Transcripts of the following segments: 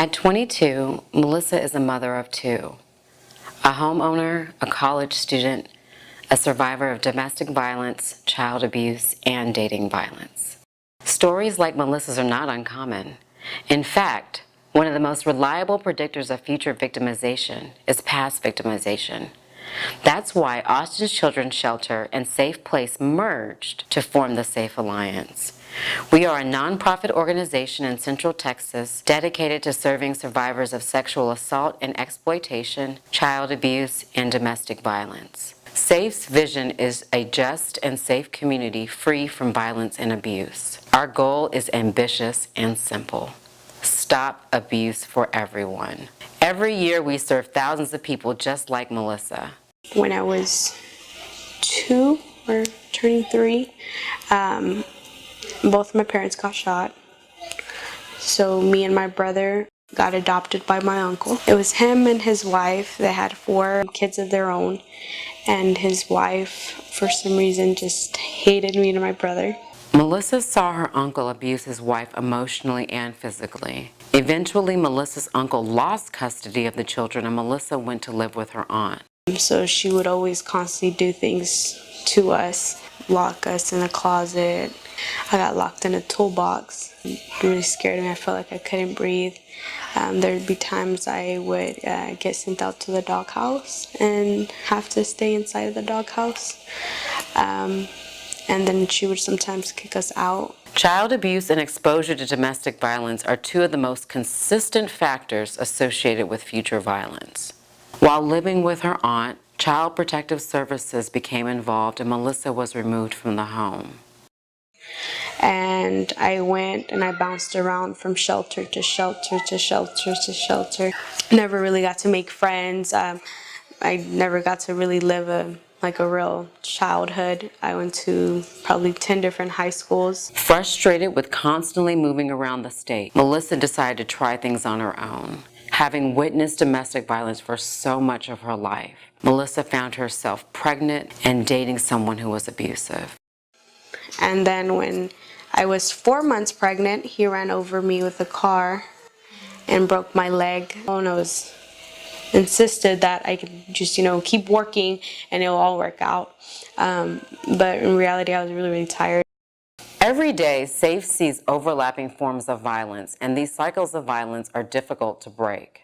At 22, Melissa is a mother of two, a homeowner, a college student, a survivor of domestic violence, child abuse, and dating violence. Stories like Melissa's are not uncommon. In fact, one of the most reliable predictors of future victimization is past victimization. That's why Austin's Children's Shelter and Safe Place merged to form the Safe Alliance. We are a nonprofit organization in Central Texas dedicated to serving survivors of sexual assault and exploitation, child abuse, and domestic violence. SAFE's vision is a just and safe community free from violence and abuse. Our goal is ambitious and simple. Stop abuse for everyone. Every year we serve thousands of people just like Melissa. When I was 2 or turning 3, both my parents got shot. So me and my brother got adopted by my uncle. It was him and his wife. They had 4 kids of their own. And his wife, for some reason, just hated me and my brother. Melissa saw her uncle abuse his wife emotionally and physically. Eventually, Melissa's uncle lost custody of the children and Melissa went to live with her aunt. So she would always constantly do things to us, lock us in a closet. I got locked in a toolbox. It really scared me. I felt like I couldn't breathe. There'd be times I would get sent out to the doghouse and have to stay inside of the doghouse. And then she would sometimes kick us out. Child abuse and exposure to domestic violence are 2 of the most consistent factors associated with future violence. While living with her aunt, Child Protective Services became involved and Melissa was removed from the home. And I went and I bounced around from shelter to shelter to shelter to shelter. Never really got to make friends. I never got to really live a real childhood. I went to probably 10 different high schools. Frustrated with constantly moving around the state, Melissa decided to try things on her own. Having witnessed domestic violence for so much of her life, Melissa found herself pregnant and dating someone who was abusive. And then when I was 4 months pregnant, he ran over me with a car and broke my leg. And I was insisted that I could just, keep working and it'll all work out. But in reality, I was really, really tired. Every day, SAFE sees overlapping forms of violence, and these cycles of violence are difficult to break.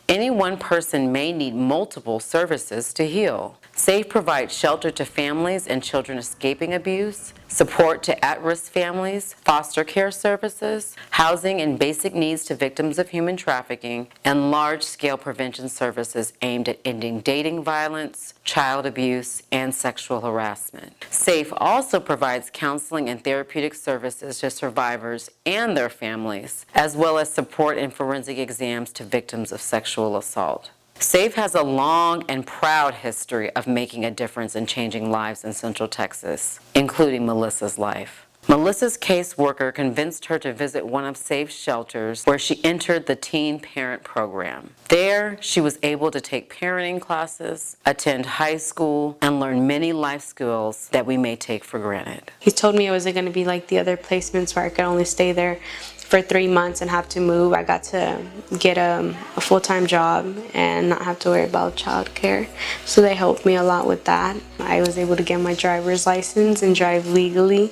Any one person may need multiple services to heal. SAFE provides shelter to families and children escaping abuse, support to at-risk families, foster care services, housing and basic needs to victims of human trafficking, and large-scale prevention services aimed at ending dating violence, child abuse, and sexual harassment. SAFE also provides counseling and therapeutic services to survivors and their families, as well as support and forensic exams to victims of sexual assault. SAFE has a long and proud history of making a difference in changing lives in Central Texas, including Melissa's life. Melissa's caseworker convinced her to visit one of SAFE's shelters where she entered the Teen Parent Program. There, she was able to take parenting classes, attend high school, and learn many life skills that we may take for granted. He told me it wasn't going to be like the other placements where I could only stay there for 3 months and have to move. I got to get a full-time job and not have to worry about childcare. So they helped me a lot with that. I was able to get my driver's license and drive legally.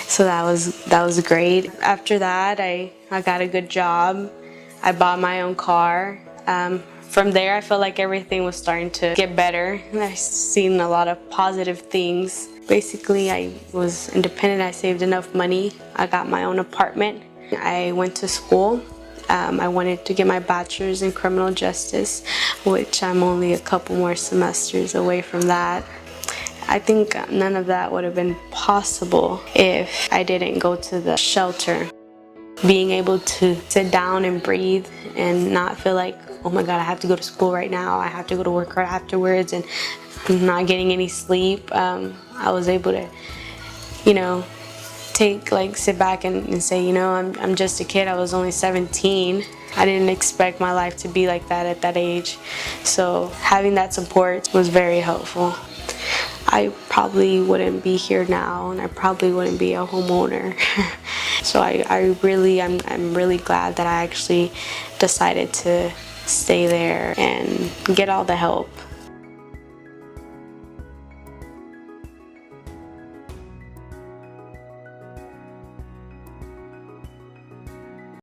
So that was great. After that, I got a good job. I bought my own car. From there, I felt like everything was starting to get better. I've seen a lot of positive things. Basically, I was independent. I saved enough money. I got my own apartment. I went to school. I wanted to get my bachelor's in criminal justice, which I'm only a couple more semesters away from that. I think none of that would have been possible if I didn't go to the shelter. Being able to sit down and breathe and not feel like, oh my God, I have to go to school right now, I have to go to work right afterwards, and I'm not getting any sleep. I was able to, sit back and say, I'm just a kid. I was only 17. I didn't expect my life to be like that at that age. So having that support was very helpful. I probably wouldn't be here now, and I probably wouldn't be a homeowner. So I'm really glad that I actually decided to stay there and get all the help